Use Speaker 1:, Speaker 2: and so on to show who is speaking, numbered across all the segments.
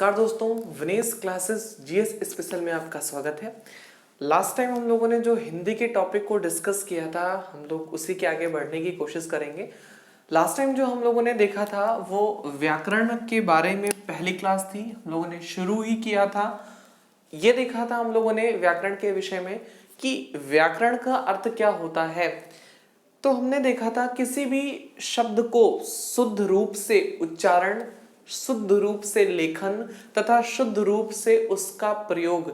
Speaker 1: नमस्कार दोस्तों, Vinesh classes GS special में आपका स्वागत है। लास्ट टाइम हम लोगों ने जो हिंदी के टॉपिक को डिस्कस किया था, हम लोग उसी के आगे बढ़ने की कोशिश करेंगे। लास्ट टाइम जो हम लोगों ने देखा था वो व्याकरण के बारे में पहली क्लास थी, हम लोगों ने शुरू ही किया था। ये देखा था हम लोगों ने व्याकरण के विषय में कि व्याकरण का अर्थ क्या होता है। तो हमने देखा था किसी भी शब्द को शुद्ध रूप से उच्चारण, शुद्ध रूप से लेखन तथा शुद्ध रूप से उसका प्रयोग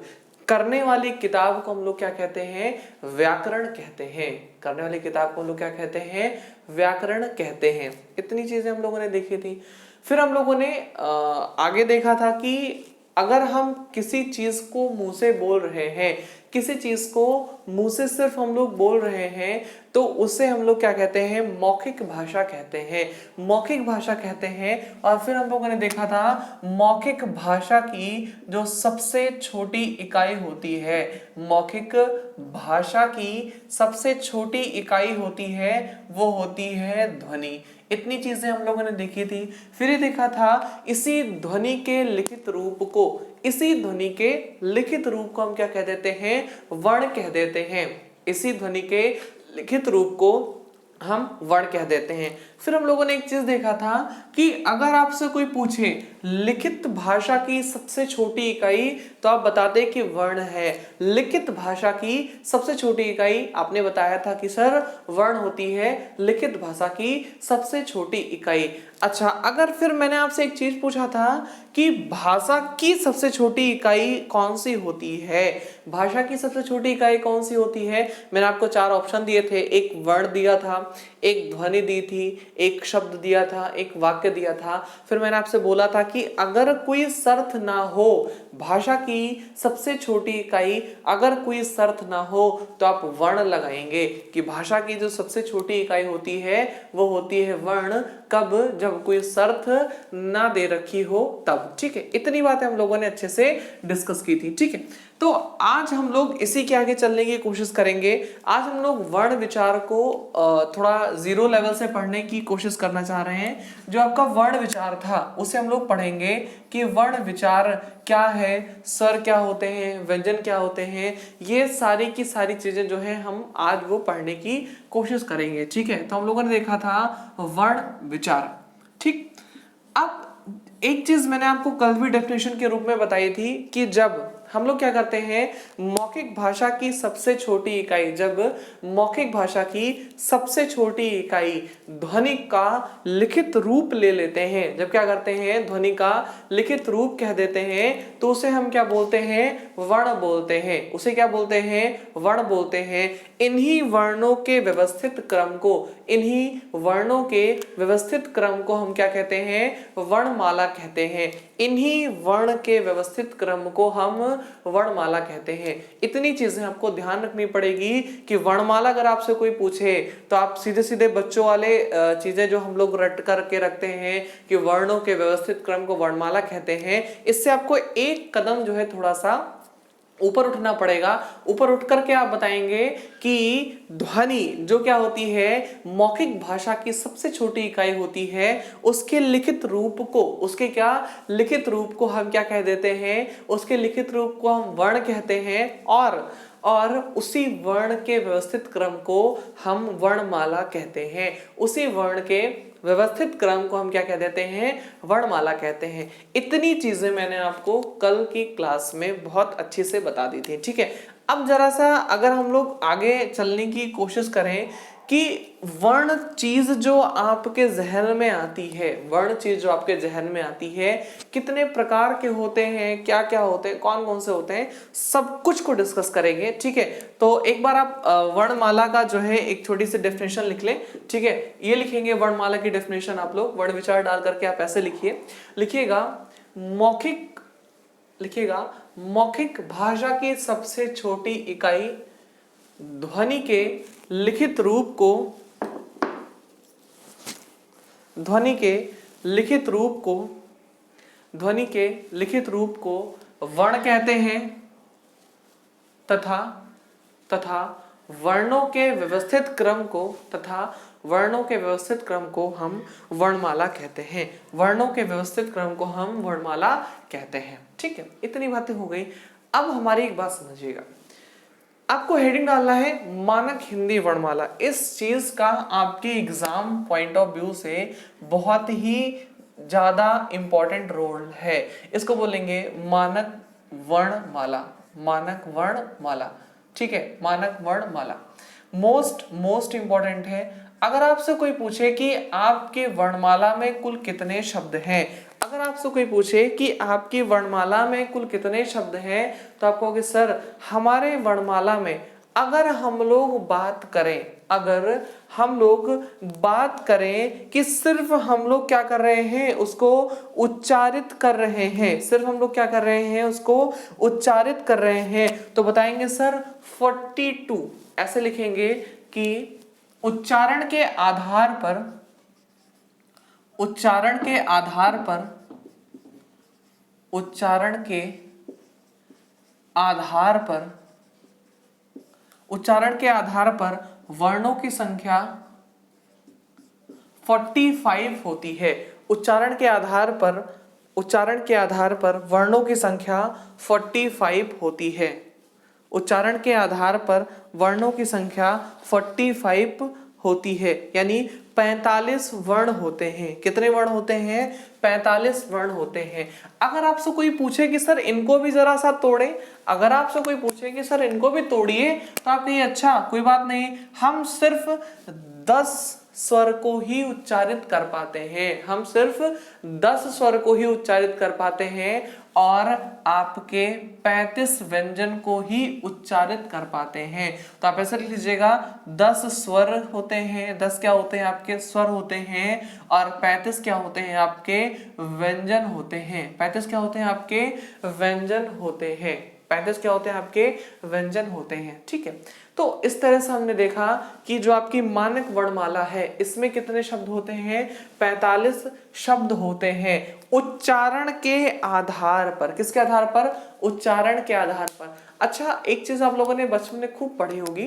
Speaker 1: करने वाली किताब को हम लोग क्या कहते हैं? व्याकरण कहते हैं। करने वाली किताब को हम लोग क्या कहते हैं? व्याकरण कहते हैं। इतनी चीजें हम लोगों ने देखी थी। फिर हम लोगों ने आगे देखा था कि अगर हम किसी चीज को मुंह से बोल रहे हैं, किसी चीज को मुंह से सिर्फ हम लोग बोल रहे हैं, तो उसे हम लोग क्या कहते हैं? मौखिक भाषा कहते हैं। मौखिक भाषा कहते हैं। और फिर हम लोगों ने देखा था मौखिक भाषा की जो सबसे छोटी इकाई होती है, मौखिक भाषा की सबसे छोटी इकाई होती है, वो होती है ध्वनि। इतनी चीजें हम लोगों ने देखी थी। फिर ये देखा था इसी ध्वनि के लिखित रूप को, इसी ध्वनि के लिखित रूप को हम क्या कह देते हैं? वर्ण कह देते हैं। इसी ध्वनि के लिखित रूप को हम वर्ण कह देते हैं। फिर हम लोगों ने एक चीज देखा था कि अगर आपसे कोई पूछे लिखित भाषा की सबसे छोटी इकाई, तो आप बताते कि वर्ण है। लिखित भाषा की सबसे छोटी इकाई आपने बताया था कि सर वर्ण होती है लिखित भाषा की सबसे छोटी इकाई। अच्छा, अगर फिर मैंने आपसे एक चीज पूछा था कि भाषा की सबसे छोटी इकाई कौन सी होती है, भाषा की सबसे छोटी इकाई कौन सी होती है? मैंने आपको चार ऑप्शन दिए थे, एक वर्ण दिया था, एक ध्वनि दी थी, एक शब्द दिया था, एक वाक्य दिया था। फिर मैंने आपसे बोला था कि अगर कोई शर्त ना हो, भाषा की सबसे छोटी इकाई अगर कोई शर्त ना हो, तो आप वर्ण लगाएंगे कि भाषा की जो सबसे छोटी इकाई होती है वो होती है वर्ण। कब? जब कोई शर्त ना दे रखी हो तब। ठीक है, इतनी बातें हम लोगों ने अच्छे से डिस्कस की थी। ठीक है, तो आज हम लोग इसी के आगे चलने की कोशिश करेंगे। आज हम लोग वर्ण विचार को थोड़ा जीरो लेवल से पढ़ने की कोशिश करना चाह रहे हैं। जो आपका वर्ण विचार था उसे हम लोग पढ़ेंगे कि वर्ण विचार क्या है, स्वर क्या होते हैं, व्यंजन क्या होते हैं, ये सारी की सारी चीजें जो है हम आज वो पढ़ने की कोशिश करेंगे। ठीक है, तो हम लोगों ने देखा था वर्ण विचार। ठीक, अब एक चीज मैंने आपको कल भी डेफिनेशन के रूप में बताई थी कि जब हम लोग क्या करते हैं, मौखिक भाषा की सबसे छोटी इकाई, जब मौखिक भाषा की सबसे छोटी इकाई ध्वनि का लिखित रूप ले लेते हैं, जब क्या करते हैं? ध्वनि का लिखित रूप कह देते हैं, तो उसे हम क्या बोलते हैं? वर्ण बोलते हैं। उसे क्या बोलते हैं? वर्ण बोलते हैं। इन्हीं वर्णों के व्यवस्थित क्रम को, इन्हीं वर्णों के व्यवस्थित क्रम को हम क्या कहते हैं? वर्णमाला कहते हैं। इन्हीं वर्ण के व्यवस्थित क्रम को हम वर्णमाला कहते हैं। इतनी चीजें आपको ध्यान रखनी पड़ेगी कि वर्णमाला अगर आपसे कोई पूछे तो आप सीधे सीधे बच्चों वाले चीजें जो हम लोग रट करके रखते हैं कि वर्णों के व्यवस्थित क्रम को वर्णमाला कहते हैं, इससे आपको एक कदम जो है थोड़ा सा ऊपर उठना पड़ेगा। ऊपर उठ करके आप बताएंगे कि ध्वनि जो क्या होती है, मौखिक भाषा की सबसे छोटी इकाई होती है, उसके लिखित रूप को, उसके क्या लिखित रूप को हम क्या कह देते हैं? उसके लिखित रूप को हम वर्ण कहते हैं। और उसी वर्ण के व्यवस्थित क्रम को हम वर्णमाला कहते हैं। उसी वर्ण के व्यवस्थित क्रम को हम क्या कह देते हैं? वर्णमाला कहते हैं। इतनी चीजें मैंने आपको कल की क्लास में बहुत अच्छे से बता दी थी। ठीक है, अब जरा सा अगर हम लोग आगे चलने की कोशिश करें कि वर्ण चीज जो आपके जहन में आती है, वर्ण चीज जो आपके जहन में आती है, कितने प्रकार के होते हैं, क्या क्या होते हैं, कौन कौन से होते हैं, सब कुछ को डिस्कस करेंगे। ठीक है, तो एक बार आप वर्णमाला का जो है एक छोटी सी डेफिनेशन लिख लें। ठीक है, ये लिखेंगे वर्णमाला की डेफिनेशन, आप लोग वर्ण विचार डाल करके आप ऐसे लिखिएगा मौखिक, लिखिएगा मौखिक भाषा की सबसे छोटी इकाई ध्वनि के लिखित रूप को, ध्वनि के लिखित रूप को, ध्वनि के लिखित रूप को वर्ण कहते हैं तथा वर्णों के व्यवस्थित क्रम को, तथा वर्णों के व्यवस्थित क्रम को हम वर्णमाला कहते हैं। वर्णों के व्यवस्थित क्रम को हम वर्णमाला कहते हैं। ठीक है, इतनी बातें हो गई। अब हमारी एक बात समझिएगा, आपको हेडिंग डालना है मानक हिंदी वर्णमाला। इस चीज का आपके एग्जाम पॉइंट ऑफ व्यू से बहुत ही ज्यादा इंपॉर्टेंट रोल है। इसको बोलेंगे मानक वर्णमाला, मानक वर्णमाला। ठीक है, मानक वर्णमाला मोस्ट इंपॉर्टेंट है। अगर आपसे कोई पूछे कि आपके वर्णमाला में कुल कितने शब्द हैं, अगर आपसे कोई पूछे कि आपकी वर्णमाला में कुल कितने शब्द हैं, तो आप कहोगे सर हमारे वर्णमाला में अगर हम लोग बात करें कि सिर्फ हम लोग क्या कर रहे हैं, उसको उच्चारित कर रहे हैं, सिर्फ हम लोग क्या कर रहे हैं, उसको उच्चारित कर रहे हैं, तो बताएंगे सर 42। ऐसे लिखेंगे कि उच्चारण के आधार पर वर्णों की संख्या 45 होती है। उच्चारण के आधार पर वर्णों की संख्या 45 होती है। उच्चारण के आधार पर वर्णों की संख्या 45 होती है, यानी 45 वर्ण होते हैं। कितने वर्ण होते हैं? 45 वर्ण होते हैं। अगर आपसे कोई पूछे कि सर इनको भी जरा सा तोड़े, अगर आपसे कोई पूछे कि सर इनको भी तोड़िए, तो आप कहिए अच्छा कोई बात नहीं, हम सिर्फ 10 स्वर को ही उच्चारित कर पाते हैं, हम सिर्फ 10 स्वर को ही उच्चारित कर पाते हैं और आपके 35 व्यंजन को ही उच्चारित कर पाते हैं। तो आप ऐसे लिख लीजिएगा 10 स्वर होते हैं, 10 क्या होते हैं आपके स्वर होते हैं, और 35 क्या होते हैं आपके व्यंजन होते हैं। 35 क्या होते हैं आपके व्यंजन होते हैं। 35 क्या होते हैं आपके व्यंजन होते हैं। ठीक है, तो इस तरह से हमने देखा कि जो आपकी मानक वर्णमाला है इसमें कितने शब्द होते हैं? 45 शब्द होते हैं। उच्चारण के आधार पर, किसके आधार पर? उच्चारण के आधार पर। अच्छा, एक चीज आप लोगों ने बचपन में खूब पढ़ी होगी,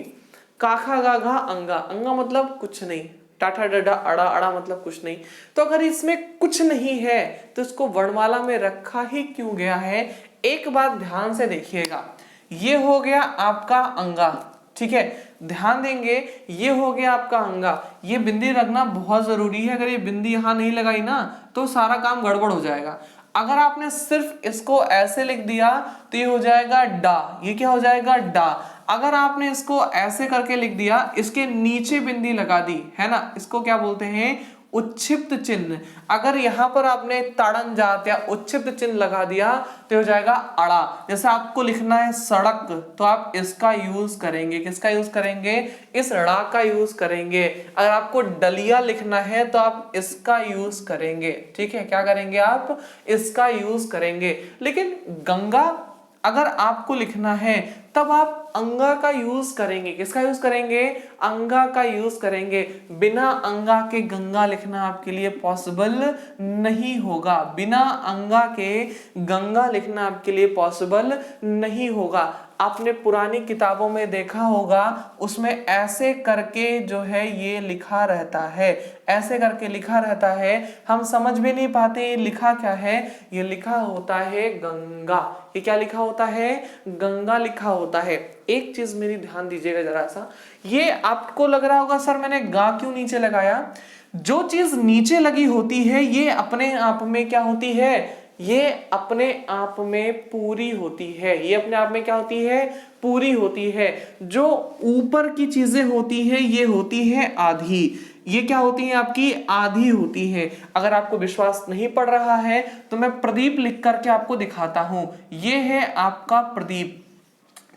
Speaker 1: काखा गाघा अंगा। अंगा मतलब कुछ नहीं, टाटा डडा अड़ा अड़ा मतलब कुछ नहीं। तो अगर इसमें कुछ नहीं है तो इसको वर्णमाला में रखा ही क्यों गया है? एक बात ध्यान से देखिएगा, ये हो गया आपका अंगा, ठीक है, ध्यान देंगे, ये हो गया आपका अंगा। ये बिंदी रखना बहुत जरूरी है, अगर ये बिंदी यहां नहीं लगाई ना तो सारा काम गड़बड़ हो जाएगा। अगर आपने सिर्फ इसको ऐसे लिख दिया तो ये हो जाएगा डा, ये क्या हो जाएगा? डा। अगर आपने इसको ऐसे करके लिख दिया, इसके नीचे बिंदी लगा दी है ना, इसको क्या बोलते हैं? उच्छिप्त चिन्ह। अगर यहां पर आपने ताड़न जात या उच्छिप्त चिन्ह लगा दिया तो हो जाएगा अड़ा। जैसे आपको लिखना है सड़क तो आप इसका यूज करेंगे, किसका यूज करेंगे? इस ड़ा का यूज करेंगे। अगर आपको डलिया लिखना है तो आप इसका यूज करेंगे। ठीक है, क्या करेंगे आप? इसका यूज करेंगे। लेकिन गंगा अगर आपको लिखना है तब आप अंगा का यूज करेंगे। किसका यूज करेंगे? अंगा का यूज करेंगे। बिना अंगा के गंगा लिखना आपके लिए पॉसिबल नहीं होगा। बिना अंगा के गंगा लिखना आपके लिए पॉसिबल नहीं होगा। आपने पुरानी किताबों में देखा होगा, उसमें ऐसे करके जो है ये लिखा रहता है, ऐसे करके लिखा रहता है, हम समझ भी नहीं पाते ये लिखा क्या है। ये लिखा होता है गंगा। ये क्या लिखा होता है? गंगा लिखा होता है। एक चीज मेरी ध्यान दीजिएगा जरा सा, ये आपको लग रहा होगा सर मैंने गा क्यों नीचे लगाया? जो चीज नीचे लगी होती है ये अपने आप में क्या होती है? ये अपने आप में पूरी होती है। ये अपने आप में क्या होती है? पूरी होती है। जो ऊपर की चीजें होती है ये होती है आधी। ये क्या होती है आपकी? आधी होती है। अगर आपको विश्वास नहीं पड़ रहा है तो मैं प्रदीप लिख करके आपको दिखाता हूं। ये है आपका प्रदीप,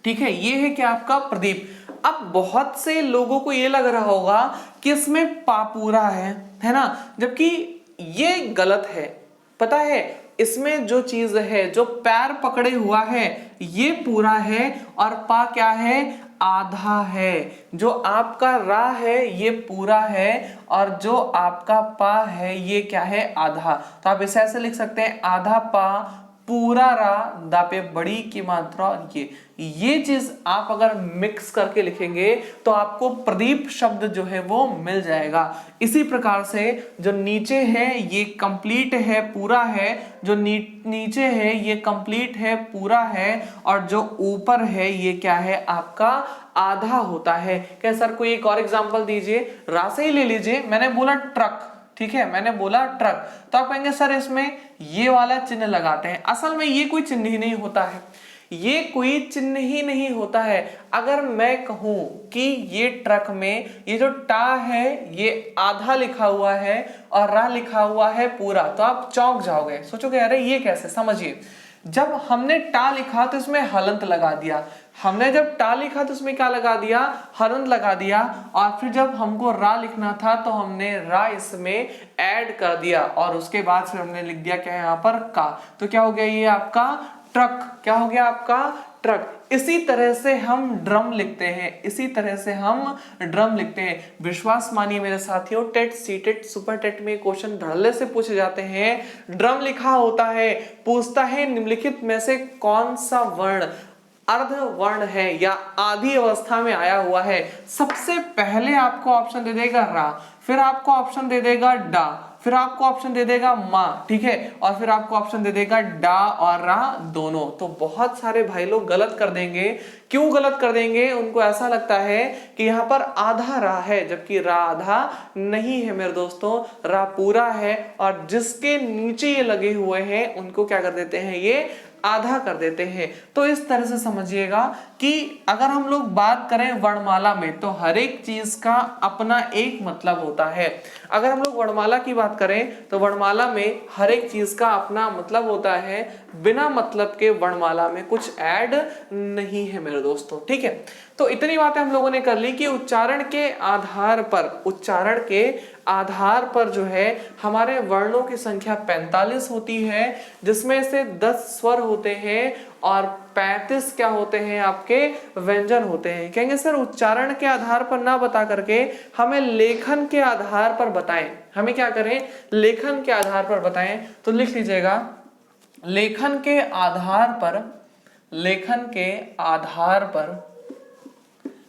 Speaker 1: ठीक है, ये है क्या आपका प्रदीप। अब बहुत से लोगों को ये लग रहा होगा कि इसमें पापूरा है ना, जबकि ये गलत है। पता है, इसमें जो चीज है, जो पैर पकड़े हुआ है ये पूरा है और पा क्या है? आधा है। जो आपका रा है ये पूरा है और जो आपका पा है ये क्या है? आधा। तो आप इसे ऐसे लिख सकते हैं, आधा पा पूरा रा, दा पे बड़ी की मात्रा, और ये चीज आप अगर मिक्स करके लिखेंगे तो आपको प्रदीप शब्द जो है वो मिल जाएगा। इसी प्रकार से जो नीचे है ये कंप्लीट है, पूरा है, जो नीचे है ये कंप्लीट है, पूरा है, और जो ऊपर है ये क्या है आपका आधा होता है। क्या सर कोई एक और एग्जांपल दीजिए, रा से ही ले लीजिए, मैंने बोला ट्रक, ठीक है, मैंने बोला ट्रक, तो आप कहेंगे सर इसमें ये वाला चिन्ह लगाते हैं। असल में ये कोई चिन्ह ही नहीं होता है, ये कोई चिन्ह ही नहीं होता है। अगर मैं कहूं कि ये ट्रक में ये जो टा है ये आधा लिखा हुआ है और रा लिखा हुआ है पूरा, तो आप चौंक जाओगे, सोचोगे अरे ये कैसे। समझिए, जब हमने टा लिखा तो इसमें हलंत लगा दिया, हमने जब टा लिखा तो उसमें क्या लगा दिया, हलंत लगा दिया, और फिर जब हमको रा लिखना था तो हमने रा इसमें ऐड कर दिया, और उसके बाद फिर हमने लिख दिया क्या यहाँ पर का, तो क्या हो गया ये आपका ट्रक। क्या हो गया आपका ट्रक। इसी तरह से हम ड्रम लिखते हैं, इसी तरह से हम ड्रम लिखते हैं। विश्वास मानिए मेरे साथियों, टेट, सीटेट, सुपर टेट में क्वेश्चन धड़ल्ले से पूछे जाते हैं। ड्रम लिखा होता है, पूछता है निम्नलिखित में से कौन सा वर्ण अर्ध वर्ण है या आधी अवस्था में आया हुआ है। सबसे पहले आपको ऑप्शन दे देगा रा, फिर आपको ऑप्शन दे देगा डा, फिर आपको ऑप्शन दे देगा माँ, ठीक है, और फिर आपको ऑप्शन दे देगा डा और रा दोनों। तो बहुत सारे भाई लोग गलत कर देंगे। क्यों गलत कर देंगे? उनको ऐसा लगता है कि यहाँ पर आधा रा है, जबकि रा आधा नहीं है मेरे दोस्तों, रा पूरा है, और जिसके नीचे ये लगे हुए हैं उनको क्या कर देते हैं, ये आधा कर देते हैं। तो इस तरह से समझिएगा कि अगर हम लोग बात करें वर्णमाला में तो हर एक चीज का अपना एक मतलब होता है। अगर हम लोग वर्णमाला की बात करें तो वर्णमाला में हर एक चीज का अपना मतलब होता है, बिना मतलब के वर्णमाला में कुछ ऐड नहीं है मेरे दोस्तों, ठीक है। तो इतनी बातें हम लोगों ने कर ली कि उच्चारण के आधार पर, उच्चारण के आधार पर जो है हमारे वर्णों की संख्या 45 होती है, जिसमें से 10 स्वर होते हैं और 35 क्या होते हैं, आपके व्यंजन होते हैं। कहेंगे सर उच्चारण के आधार पर ना बता करके हमें लेखन के आधार पर बताएं, हमें क्या करें, लेखन के आधार पर बताएं। तो लिख लीजिएगा, लेखन के आधार पर, लेखन के आधार पर,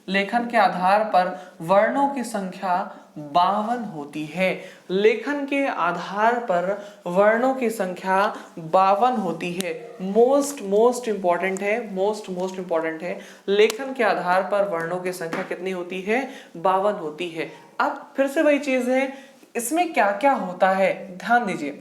Speaker 1: लेखन के आधार पर वर्णों की संख्या 52 होती है। लेखन के आधार पर वर्णों की संख्या 52 होती है। मोस्ट इंपॉर्टेंट है, मोस्ट इंपॉर्टेंट है। लेखन के आधार पर वर्णों की संख्या कितनी होती है, 52 होती है। अब फिर से वही चीज है, इसमें क्या क्या होता है ध्यान दीजिए।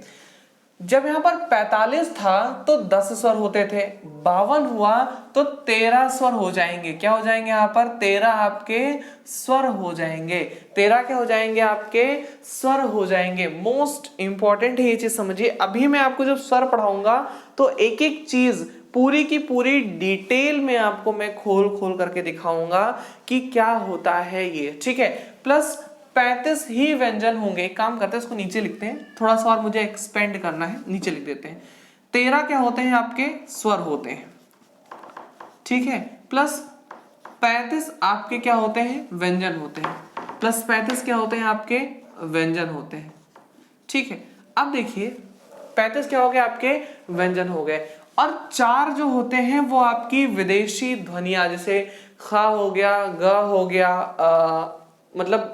Speaker 1: जब यहाँ पर 45 था तो 10 स्वर होते थे, 52 हुआ तो 13 स्वर हो जाएंगे। क्या हो जाएंगे यहाँ पर, 13 आपके स्वर हो जाएंगे। 13 क्या हो जाएंगे, आपके स्वर हो जाएंगे। मोस्ट इंपॉर्टेंट है ये चीज समझिए। अभी मैं आपको जब स्वर पढ़ाऊंगा तो एक एक चीज पूरी की पूरी डिटेल में आपको मैं खोल करके दिखाऊंगा कि क्या होता है ये, ठीक है। प्लस 35 ही व्यंजन होंगे। एक काम करते हैं, इसको नीचे लिखते हैं, थोड़ा सा और मुझे एक्सपेंड करना है, नीचे लिख देते हैं। 13 क्या होते हैं, आपके स्वर होते हैं, ठीक है, प्लस 35 आपके क्या होते हैं, व्यंजन होते हैं, प्लस 35 क्या होते हैं, आपके व्यंजन होते हैं, ठीक है। अब देखिए 35 क्या हो गए, आपके व्यंजन हो गए, और 4 जो होते हैं वो आपकी विदेशी ध्वनियां, जैसे खा हो गया, ग हो गया, मतलब,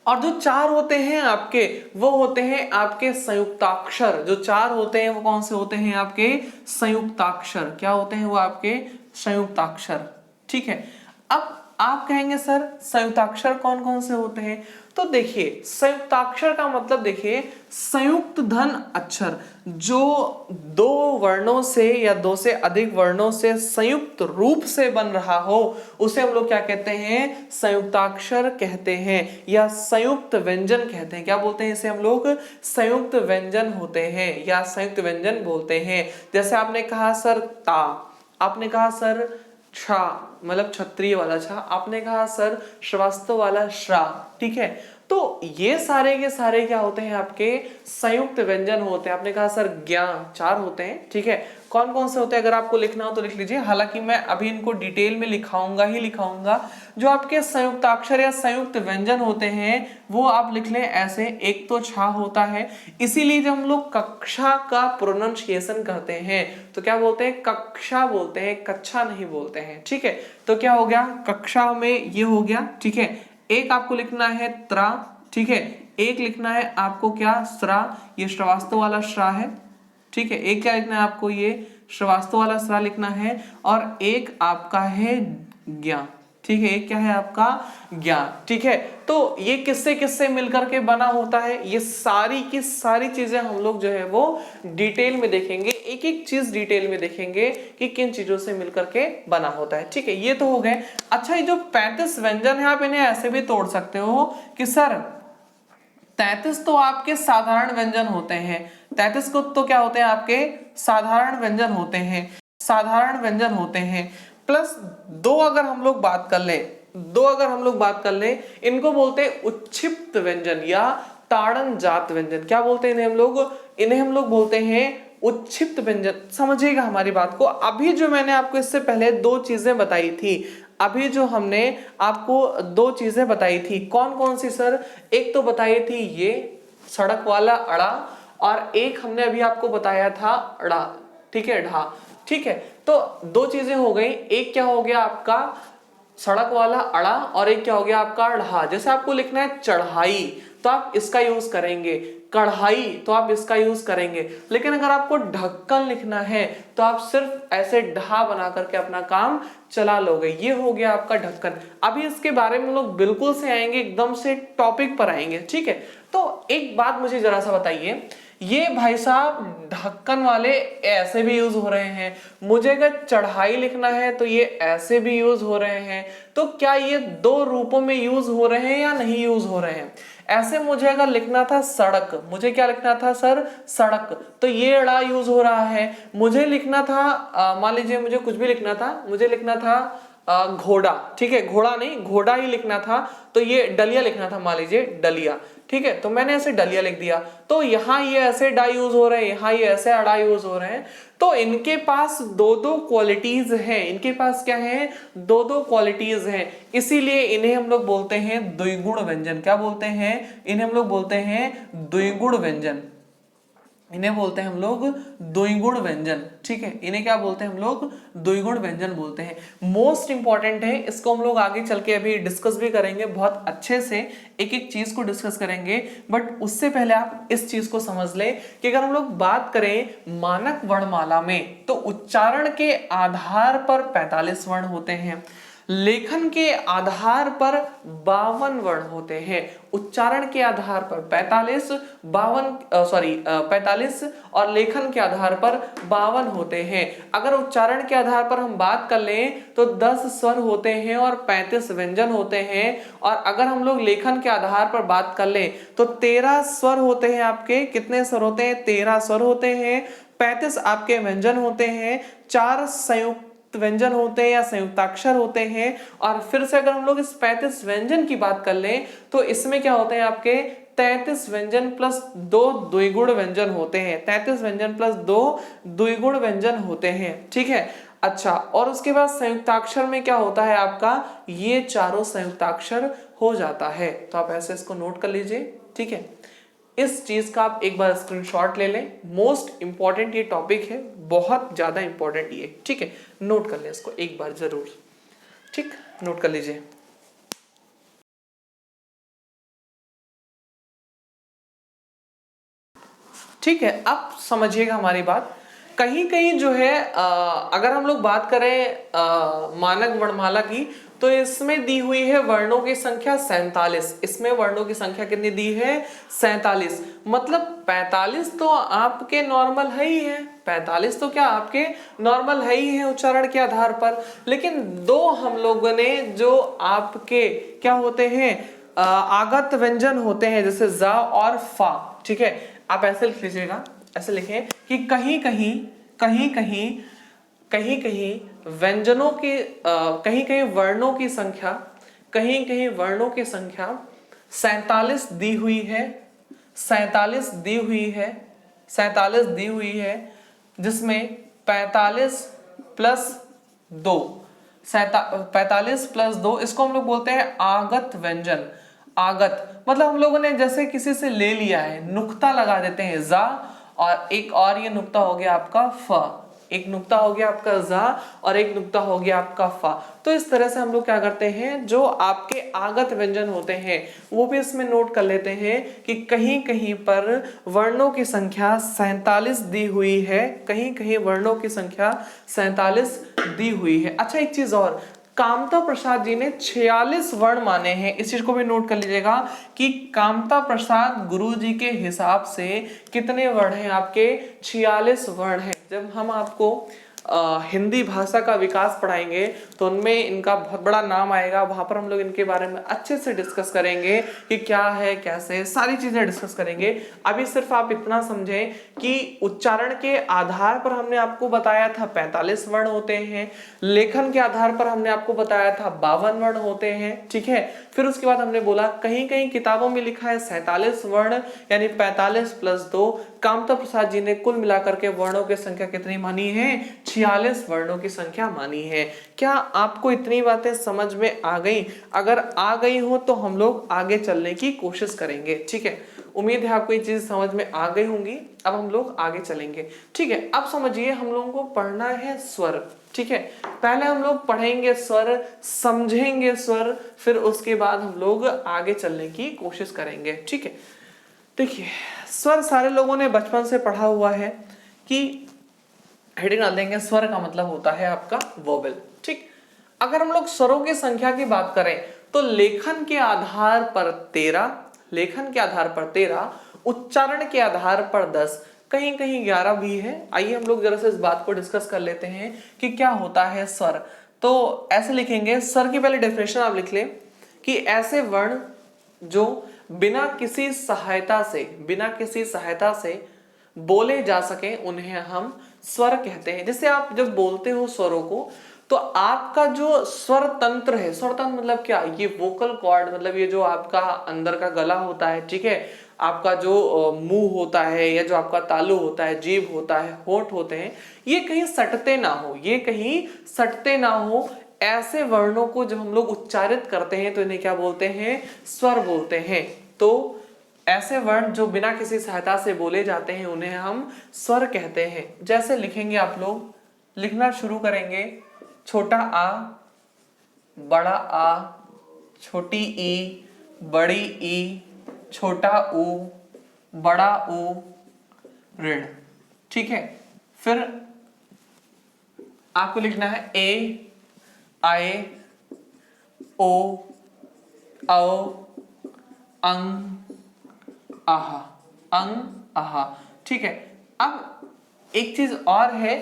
Speaker 1: और जो 4 होते हैं आपके, वो होते हैं आपके संयुक्ताक्षर। जो 4 होते हैं वो कौन से होते हैं, आपके संयुक्ताक्षर। क्या होते हैं वो, आपके संयुक्ताक्षर, ठीक है। अब आप कहेंगे सर संयुक्ताक्षर कौन कौन से होते हैं, तो देखिए संयुक्ताक्षर का मतलब देखिए संयुक्त धन अक्षर, जो 2 वर्णों से या 2 से अधिक वर्णों से संयुक्त रूप से बन रहा हो उसे हम लोग क्या कहते हैं, संयुक्ताक्षर कहते हैं, या संयुक्त व्यंजन कहते हैं। क्या बोलते हैं इसे हम लोग, संयुक्त व्यंजन होते हैं या संयुक्त व्यंजन बोलते हैं। जैसे आपने कहा सर ता, आपने कहा सर छा, मतलब क्षत्रिय वाला छा, आपने कहा सर श्रीवास्तव वाला श्रा, ठीक है। तो ये सारे के सारे क्या होते हैं, आपके संयुक्त व्यंजन होते हैं। आपने कहा सर ज्ञा, 4 होते हैं, ठीक है। कौन कौन से होते हैं, अगर आपको लिखना हो तो लिख लीजिए। हालांकि मैं अभी इनको डिटेल में लिखाऊंगा। जो आपके संयुक्ताक्षर या संयुक्त व्यंजन होते हैं वो आप लिख लें ऐसे। एक तो छा होता है, इसीलिए जब हम लोग कक्षा का प्रोनाउंसिएशन करते हैं तो क्या बोलते हैं, कक्षा बोलते हैं, कक्षा नहीं बोलते हैं। ठीक है, तो क्या हो गया, कक्षा में ये हो गया। ठीक है, एक आपको लिखना है त्रा, ठीक है, एक लिखना है आपको क्या, श्रा, ये श्रवास्तव वाला श्रा है। ठीक है, एक क्या लिखना है आपको, ये श्रवास्तव वाला श्रा लिखना है, और एक आपका है ज्ञा। ठीक है, एक क्या है आपका, ज्ञान। ठीक है, तो ये किससे किससे मिलकर के बना होता है, ये सारी की सारी चीजें हम लोग जो है वो डिटेल में देखेंगे, एक एक चीज डिटेल में देखेंगे कि किन चीजों से मिलकर के बना होता है। ठीक है, ये तो हो गए। अच्छा, ये जो 35 व्यंजन है आप इन्हें ऐसे भी तोड़ सकते हो कि सर 33 तो आपके साधारण व्यंजन होते हैं, 33 को तो क्या होते हैं आपके साधारण व्यंजन होते हैं, साधारण व्यंजन होते हैं, प्लस दो अगर हम लोग बात कर लें, इनको बोलते हैं उच्छिप्त व्यंजन या ताड़न जात व्यंजन। क्या बोलते हैं इन्हें हम लोग बोलते हैं उच्छिप्त व्यंजन। समझिएगा हमारी बात को। अभी जो मैंने आपको इससे पहले दो चीजें बताई थी, अभी जो हमने आपको दो चीजें बताई थी, कौन कौन सी सर, एक तो बताई थी ये सड़क वाला अड़ा, और एक हमने अभी आपको बताया था अड़ा। ठीक है, ढा। ठीक है, तो दो चीजें हो गई, एक क्या हो गया आपका सड़क वाला अड़ा, और एक क्या हो गया आपका ढा। जैसे आपको लिखना है चढ़ाई तो आप इसका यूज करेंगे, कढ़ाई तो आप इसका यूज करेंगे, लेकिन अगर आपको ढक्कन लिखना है तो आप सिर्फ ऐसे ढा बना करके अपना काम चला लोगे। ये हो गया आपका ढक्कन। अभी इसके बारे में लोग बिल्कुल से आएंगे, एकदम से टॉपिक पर आएंगे। ठीक है, तो एक बात मुझे जरा सा बताइए, ये भाई साहब ढक्कन वाले ऐसे भी यूज हो रहे हैं, मुझे अगर चढ़ाई लिखना है तो ये ऐसे भी यूज हो रहे हैं, तो क्या ये दो रूपों में यूज हो रहे हैं या नहीं यूज हो रहे हैं? ऐसे मुझे अगर लिखना था सड़क, मुझे क्या लिखना था सर, सड़क, तो ये अड़ा यूज हो रहा है। मुझे लिखना था मान लीजिए मुझे कुछ भी लिखना था, मुझे लिखना था घोड़ा, ठीक है, घोड़ा नहीं घोड़ा ही लिखना था, तो ये डलिया लिखना था, मान लीजिए डलिया। ठीक है, तो मैंने ऐसे डलिया लिख दिया, तो यहाँ ये ऐसे डा यूज हो रहे हैं, यहाँ ये ऐसे अड़ा यूज हो रहे हैं। तो इनके पास दो दो क्वालिटीज हैं, इनके पास क्या है, दो दो क्वालिटीज हैं, इसीलिए इन्हें हम लोग बोलते हैं द्विगुण व्यंजन। क्या बोलते हैं इन्हें, हम लोग बोलते हैं द्विगुण व्यंजन, इन्हें बोलते हैं हम लोग द्विगुण व्यंजन। ठीक है, इन्हें क्या बोलते हैं हम लोग, द्विगुण व्यंजन बोलते हैं। मोस्ट इंपॉर्टेंट है, इसको हम लोग आगे चल के अभी डिस्कस भी करेंगे, बहुत अच्छे से एक एक चीज को डिस्कस करेंगे। बट उससे पहले आप इस चीज को समझ लें कि अगर हम लोग बात करें मानक वर्णमाला में, तो उच्चारण के आधार पर 45 वर्ण होते हैं, लेखन के आधार पर 52 वर्ण होते हैं। उच्चारण के आधार पर 45 और लेखन के आधार पर 52 होते हैं। अगर उच्चारण के आधार पर हम बात कर लें तो 10 स्वर होते हैं और 35 व्यंजन होते हैं, और अगर हम लोग लेखन के आधार पर बात कर लें तो 13 स्वर होते हैं। आपके कितने स्वर होते हैं, 13 स्वर होते हैं, 35 आपके व्यंजन होते हैं, 4 संयुक्त व्यंजन होते हैं या संयुक्ताक्षर होते हैं। और फिर से अगर हम लोग इस 35 व्यंजन की बात कर लें तो इसमें क्या होते हैं आपके 33 व्यंजन प्लस 2 द्विगुण व्यंजन होते हैं, 33 व्यंजन प्लस 2 द्विगुण व्यंजन होते हैं। ठीक है, अच्छा, और उसके बाद संयुक्ताक्षर में क्या होता है आपका, ये चारों संयुक्ताक्षर हो जाता है। तो आप ऐसे इसको नोट कर लीजिए। ठीक है, इस चीज का आप एक बार स्क्रीनशॉट ले लें, मोस्ट इंपॉर्टेंट ये टॉपिक है, बहुत ज्यादा इंपॉर्टेंट ये। ठीक है, नोट कर लें इसको एक बार जरूर। ठीक, नोट कर लीजिए। ठीक है, अब समझिएगा हमारी बात। कहीं कहीं जो है अगर हम लोग बात करें मानक वर्णमाला की, तो इसमें दी हुई है वर्णों की संख्या 47। इसमें वर्णों की संख्या कितनी दी है, 47। मतलब 45 तो आपके नॉर्मल है ही है, 45 तो क्या आपके नॉर्मल है ही है उच्चारण के आधार पर। लेकिन दो हम लोगों ने जो आपके क्या होते हैं आगत व्यंजन होते हैं, जैसे जा और फा। ठीक है, आप ऐसे लिख लीजिएगा, ऐसे लिखें कि कहीं कहीं व्यंजनों की कहीं कहीं वर्णों की संख्या 47 दी हुई है, 47 दी हुई है, जिसमें 45 प्लस 2, 45 प्लस 2, इसको हम लोग बोलते हैं आगत व्यंजन। आगत मतलब हम लोगों ने जैसे किसी से ले लिया है, नुक्ता लगा देते हैं जा, और एक और ये नुक्ता हो गया आपका फ, एक नुक्ता हो गया आपका जा और एक नुक्ता हो गया आपका फा। तो इस तरह से हम लोग क्या करते हैं, जो आपके आगत व्यंजन होते हैं वो भी इसमें नोट कर लेते हैं कि कहीं कहीं पर वर्णों की संख्या 47 दी हुई है, कहीं कहीं वर्णों की संख्या 47 दी हुई है। अच्छा एक चीज और, कामता प्रसाद जी ने 46 वर्ण माने हैं, इस चीज को भी नोट कर लीजिएगा कि कामता प्रसाद गुरु जी के हिसाब से कितने वर्ण हैं आपके, 46 वर्ण हैं। जब हम आपको हिंदी भाषा का विकास पढ़ाएंगे तो उनमें इनका बहुत बड़ा नाम आएगा, वहां पर हम लोग इनके बारे में अच्छे से डिस्कस करेंगे कि क्या है कैसे, सारी चीजें डिस्कस करेंगे। अभी सिर्फ आप इतना समझें कि उच्चारण के आधार पर हमने आपको बताया था 45 वर्ण होते हैं, लेखन के आधार पर हमने आपको बताया था 52 वर्ण होते हैं, ठीक है। फिर उसके बाद हमने बोला कहीं कहीं किताबों में लिखा है 47 वर्ण, यानी 45 प्लस 2। कामता प्रसाद जी ने कुल मिलाकर के वर्णों की संख्या कितनी मानी है, 46 वर्णों की संख्या मानी है। क्या आपको इतनी बातें समझ में आ गई? अगर आ गई हो तो हम लोग आगे चलने की कोशिश करेंगे, ठीक है। उम्मीद है आपको ये चीज समझ में आ गई होंगी। अब हम लोग आगे चलेंगे, ठीक है। अब समझिए हम लोगों को पढ़ना है स्वर, ठीक है। पहले हम लोग पढ़ेंगे स्वर, समझेंगे स्वर, फिर उसके बाद हम लोग आगे चलने की कोशिश करेंगे, ठीक है। देखिए स्वर सारे लोगों ने बचपन से पढ़ा हुआ है कि हेडिंग डाल देंगे, स्वर का मतलब होता है आपका वोवेल, ठीक। अगर हम लोग स्वरों की संख्या की बात करें तो लेखन के आधार पर 13, लेखन के आधार पर 13, उच्चारण के आधार पर 10, कहीं कहीं 11 भी है। आइए हम लोग जरा से इस बात को डिस्कस कर लेते हैं कि क्या होता है स्वर। तो ऐसे लिखेंगे, स्वर की पहले डेफिनेशन आप लिख लें कि ऐसे वर्ण जो बिना किसी सहायता से बोले जा सके उन्हें हम स्वर कहते हैं। जैसे आप जब बोलते हो स्वरों को तो आपका जो स्वर तंत्र है, स्वर तंत्र मतलब क्या, ये वोकल कॉर्ड, मतलब ये जो आपका अंदर का गला होता है, ठीक है, आपका जो मुंह होता है या जो आपका तालु होता है, जीभ होता है, होंठ होते हैं, ये कहीं सटते ना हो, ये कहीं सटते ना हो। ऐसे वर्णों को जब हम लोग उच्चारित करते हैं तो इन्हें क्या बोलते हैं, स्वर बोलते हैं। तो ऐसे वर्ण जो बिना किसी सहायता से बोले जाते हैं उन्हें हम स्वर कहते हैं। जैसे लिखेंगे, आप लोग लिखना शुरू करेंगे, छोटा आ, बड़ा आ, छोटी ई, बड़ी ई, छोटा ऊ, बड़ा ऊ, ऋण, ठीक है। फिर आपको लिखना है ए, आए, ओ, औ, अंग, आहा, अंग, आहा, ठीक है। अब एक चीज और है,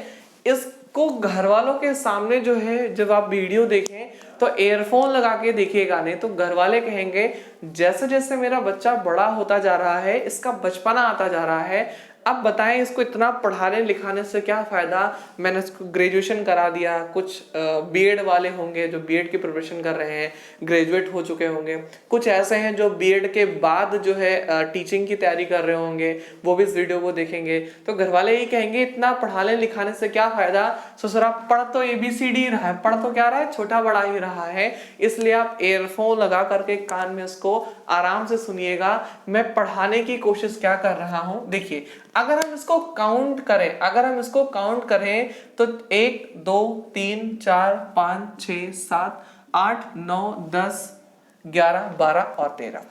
Speaker 1: इसको घर वालों के सामने जो है, जब आप वीडियो देखें तो एयरफोन लगा के देखिएगा, नहीं तो घर वाले कहेंगे जैसे जैसे मेरा बच्चा बड़ा होता जा रहा है, इसका बचपना आता जा रहा है, अब बताएं इसको इतना पढ़ाने लिखाने से क्या फायदा, मैंने इसको ग्रेजुएशन करा दिया। कुछ बीएड वाले होंगे जो बीएड की प्रिपरेशन कर रहे हैं, ग्रेजुएट हो चुके होंगे, कुछ ऐसे हैं जो बीएड के बाद जो है टीचिंग की तैयारी कर रहे होंगे, वो भी इस वीडियो को देखेंगे। तो घर वाले यही कहेंगे इतना पढ़ाने लिखाने से क्या फायदा, ससुरा पढ़ तो ABCD रहा है, पढ़ तो क्या रहा है, छोटा बड़ा ही रहा है। इसलिए आप एयरफोन लगा करके कान में इसको आराम से सुनिएगा, मैं पढ़ाने की कोशिश क्या कर रहा हूं। देखिए अगर हम इसको काउंट करें तो 1 2 3 4 5 6 7 8 9 10 11 12 और 13,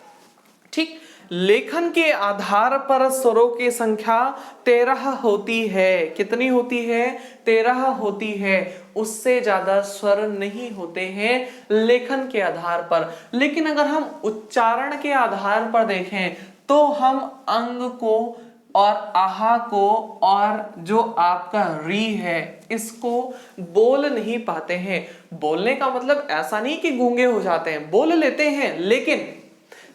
Speaker 1: ठीक। लेखन के आधार पर स्वरों की संख्या 13 होती है। कितनी होती है, 13 होती है। उससे ज्यादा स्वर नहीं होते हैं लेखन के आधार पर। लेकिन अगर हम उच्चारण के आधार पर देखें तो हम अंग को और आहा को और जो आपका री है इसको बोल नहीं पाते हैं। बोलने का मतलब ऐसा नहीं कि गूंगे हो जाते हैं, बोल लेते हैं, लेकिन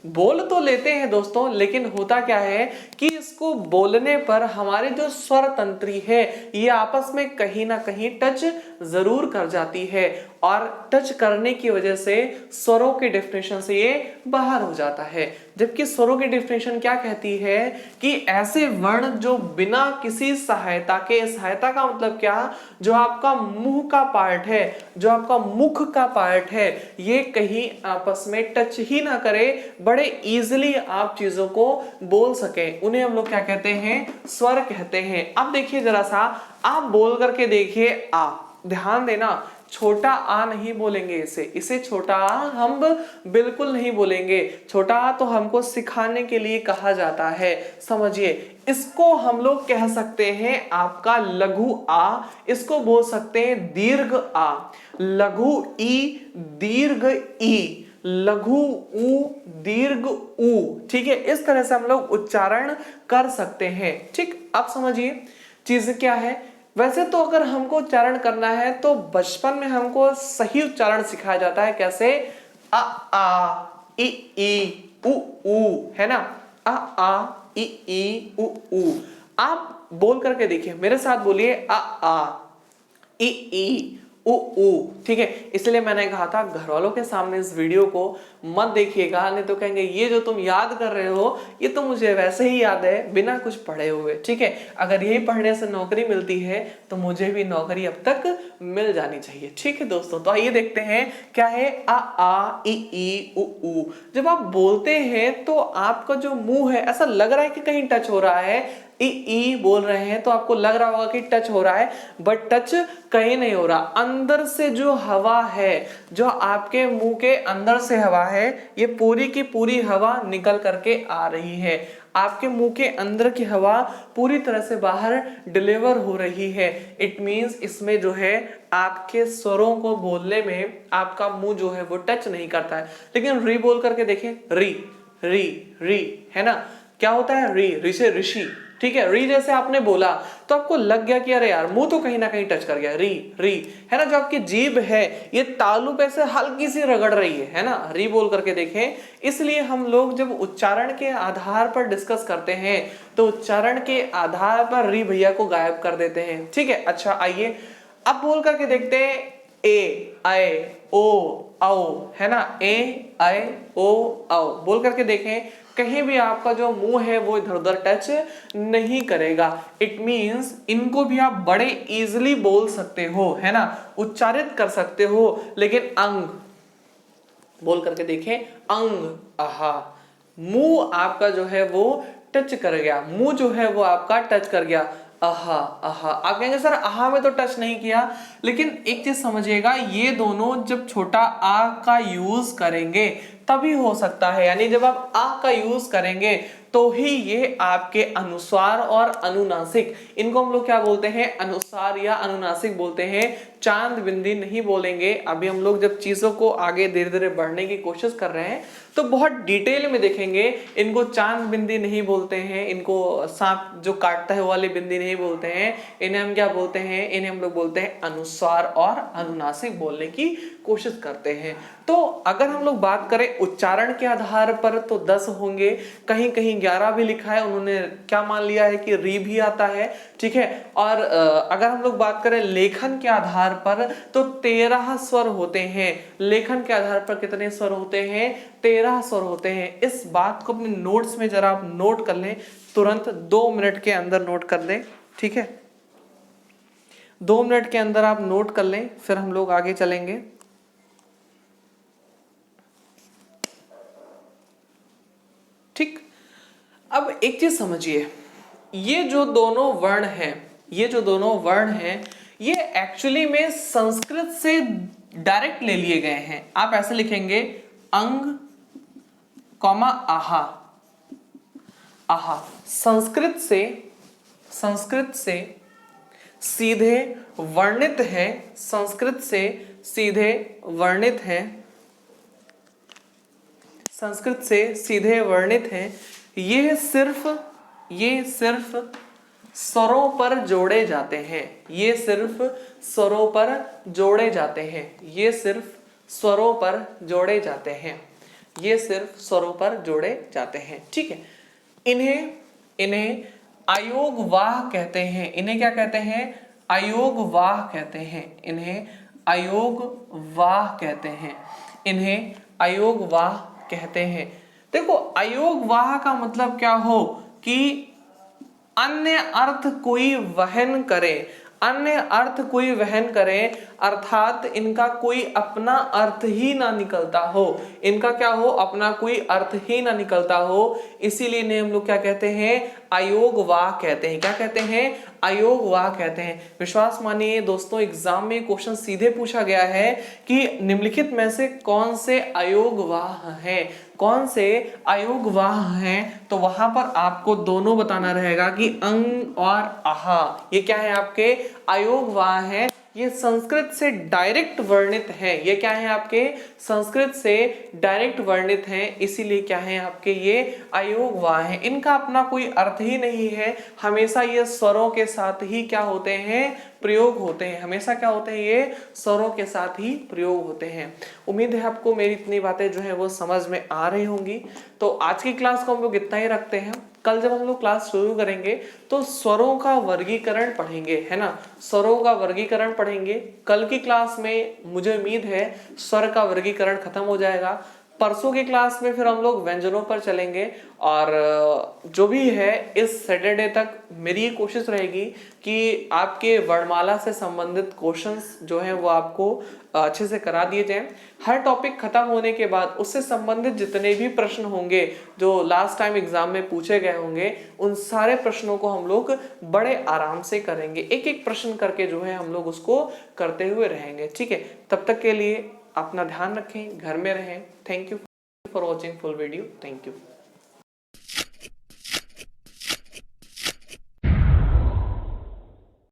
Speaker 1: बोल तो लेते हैं दोस्तों, लेकिन होता क्या है कि इसको बोलने पर हमारे जो स्वर तंत्री है ये आपस में कहीं ना कहीं टच जरूर कर जाती है और टच करने की वजह से स्वरों के डेफिनेशन से ये बाहर हो जाता है। जबकि स्वरों की डेफिनेशन क्या कहती है कि ऐसे वर्ण जो बिना किसी सहायता के, सहायता का मतलब क्या, जो आपका मुंह का पार्ट है, जो आपका मुख का पार्ट है, ये कहीं आपस में टच ही ना करे, बड़े इजीली आप चीजों को बोल सके, उन्हें हम लोग क्या कहते हैं, स्वर कहते हैं। अब देखिए जरा सा, आप बोल करके देखिए आ, ध्यान देना, छोटा आ नहीं बोलेंगे इसे छोटा आ हम बिल्कुल नहीं बोलेंगे। छोटा आ तो हमको सिखाने के लिए कहा जाता है, समझिए। इसको हम लोग कह सकते हैं आपका लघु आ, इसको बोल सकते हैं दीर्घ आ, लघु ई दीर्घ ई, लघु ऊ दीर्घ ऊ, ठीक है। इस तरह से हम लोग उच्चारण कर सकते हैं, ठीक। अब समझिए चीज क्या है। वैसे तो अगर हमको उच्चारण करना है तो बचपन में हमको सही उच्चारण सिखाया जाता है, कैसे, आ ई उ ऊ, है ना, आ ई उ ऊ। आप बोल करके देखिए, मेरे साथ बोलिए आ ई उ ऊ, ठीक है। इसलिए मैंने कहा था घर वालों के सामने इस वीडियो को मत देखिएगा, नहीं तो कहेंगे ये जो तुम याद कर रहे हो ये तो मुझे वैसे ही याद है बिना कुछ पढ़े हुए, ठीक है। अगर यही पढ़ने से नौकरी मिलती है तो मुझे भी नौकरी अब तक मिल जानी चाहिए, ठीक है दोस्तों। तो आइए देखते हैं क्या है आ ई उ ऊ। जब आप बोलते हैं तो आपका जो मुंह है ऐसा लग रहा है कि कहीं टच हो रहा है, ई बोल रहे हैं तो आपको लग रहा होगा कि टच हो रहा है, बट टच कहीं नहीं हो रहा। अंदर से जो हवा है, जो आपके मुंह के अंदर से हवा है, ये पूरी की पूरी हवा निकल करके आ रही है। आपके मुंह के अंदर की हवा पूरी तरह से बाहर डिलीवर हो रही है। इट मींस इसमें जो है आपके स्वरों को बोलने में आपका मुंह जो है वो टच नहीं करता है। लेकिन री बोल करके देखें, री री री, है ना, क्या होता है, री से ऋषि, ठीक है। री जैसे आपने बोला तो आपको लग गया कि अरे यार मुंह तो कहीं ना कहीं टच कर गया, री, है ना। जो आपकी जीभ है ये तालू पे से हल्की सी रगड़ रही है ना, री बोल करके देखें। इसलिए हम लोग जब उच्चारण के आधार पर डिस्कस करते हैं तो उच्चारण के आधार पर री भैया को गायब कर देते हैं, ठीक है। अच्छा आइए अब बोल करके देखते हैं, ए आए ओ आओ, है ना, ए आए ओ आओ। बोल करके देखें, कहीं भी आपका जो मुंह है वो इधर उधर टच नहीं करेगा। इट मींस इनको भी आप बड़े इजीली बोल सकते हो, है ना, उच्चारित कर सकते हो। लेकिन अंग बोल करके देखें, अंग, आहा, मुंह आपका जो है वो टच कर गया, मुंह जो है वो आपका टच कर गया, आहा आहा। आप कहेंगे सर आहा में तो टच नहीं किया, लेकिन एक चीज समझिएगा, ये दोनों जब छोटा आ का यूज करेंगे तभी हो सकता है। यानी जब आप आ का यूज करेंगे तो ही ये आपके अनुस्वार और अनुनासिक, इनको हम लोग क्या बोलते हैं, अनुस्वार या अनुनासिक बोलते हैं, चांद बिंदी नहीं बोलेंगे। अभी हम लोग जब चीजों को आगे धीरे धीरे बढ़ने की कोशिश कर रहे हैं तो बहुत डिटेल में देखेंगे। इनको चांद बिंदी नहीं बोलते हैं, इनको सांप जो काटता है वाली बिंदी नहीं बोलते हैं, इन्हें हम क्या बोलते हैं, इन्हें हम लोग बोलते हैं अनुस्वार और अनुनासिक बोलने की कोशिश करते हैं। तो अगर हम लोग बात करें उच्चारण के आधार पर तो 10 होंगे, कहीं कहीं 11 भी लिखा है, उन्होंने क्या मान लिया है कि री भी आता है, ठीक है। और अगर हम लोग बात करें लेखन के आधार पर तो 13 स्वर होते हैं। लेखन के आधार पर कितने स्वर होते हैं, 13 स्वर होते हैं। इस बात को अपने नोट्स में जरा आप नोट कर लें, तुरंत 2 मिनट के अंदर नोट कर लें, ठीक है। 2 मिनट के अंदर आप नोट कर लें, फिर हम लोग आगे चलेंगे। ठीक, अब एक चीज समझिए, ये जो दोनों वर्ण हैं, ये जो दोनों वर्ण हैं, ये एक्चुअली में संस्कृत से डायरेक्ट ले लिए गए हैं। आप ऐसे लिखेंगे, अंग कॉमा आहा, आहा। संस्कृत से सीधे वर्णित है, संस्कृत से सीधे वर्णित है, संस्कृत से सीधे वर्णित है। ये सिर्फ स्वरों पर जोड़े जाते हैं, ये सिर्फ स्वरों पर जोड़े जाते हैं, ये सिर्फ स्वरों पर जोड़े जाते हैं, ये सिर्फ स्वरों पर जोड़े जाते हैं, ठीक है। इन्हें इन्हें अयोगवाह कहते हैं। इन्हें क्या कहते हैं? अयोगवाह कहते हैं। इन्हें अयोगवाह कहते हैं। इन्हें अयोगवाह कहते हैं। देखो अयोगवाह का मतलब क्या हो कि अन्य अर्थ कोई वहन करे, अन्य अर्थ कोई वहन करे, अर्थात इनका कोई अपना अर्थ ही ना निकलता हो। इनका क्या हो? अपना कोई अर्थ ही ना निकलता हो, इसीलिए इन्हें हम लोग क्या कहते हैं? अयोगवाह कहते हैं। क्या कहते हैं? अयोगवाह कहते हैं। विश्वास मानिए दोस्तों, एग्जाम में क्वेश्चन सीधे पूछा गया है कि निम्नलिखित में से कौन से अयोगवाह हैं, कौन से अयोगवाह हैं, तो वहां पर आपको दोनों बताना रहेगा कि अंग और आहा ये क्या है? आपके अयोगवाह हैं। ये संस्कृत से डायरेक्ट वर्णित है। ये क्या है? आपके संस्कृत से डायरेक्ट वर्णित हैं, इसीलिए क्या है? आपके ये अयोगवाह हैं। इनका अपना कोई अर्थ ही नहीं है, हमेशा ये स्वरों के साथ ही क्या होते हैं? प्रयोग होते हैं। हमेशा क्या होते हैं? ये स्वरों के साथ ही प्रयोग होते हैं। उम्मीद है आपको मेरी इतनी बातें जो है वो समझ में आ रही होंगी। तो आज की क्लास को हम लोग इतना ही रखते हैं। कल जब हम लोग क्लास शुरू करेंगे तो स्वरों का वर्गीकरण पढ़ेंगे, है ना? स्वरों का वर्गीकरण पढ़ेंगे। कल की क्लास में मुझे उम्मीद है स्वर का वर्गीकरण खत्म हो जाएगा। परसों की क्लास में फिर हम लोग व्यंजनों पर चलेंगे, और जो भी है इस सैटरडे तक मेरी ये कोशिश रहेगी कि आपके वर्णमाला से संबंधित क्वेश्चंस जो हैं वो आपको अच्छे से करा दिए जाएं। हर टॉपिक खत्म होने के बाद उससे संबंधित जितने भी प्रश्न होंगे जो लास्ट टाइम एग्जाम में पूछे गए होंगे, उन सारे प्रश्नों को हम लोग बड़े आराम से करेंगे। एक एक प्रश्न करके जो है हम लोग उसको करते हुए रहेंगे, ठीक है? तब तक के लिए अपना ध्यान रखें, घर में रहें। Thank you for watching full video. Thank you.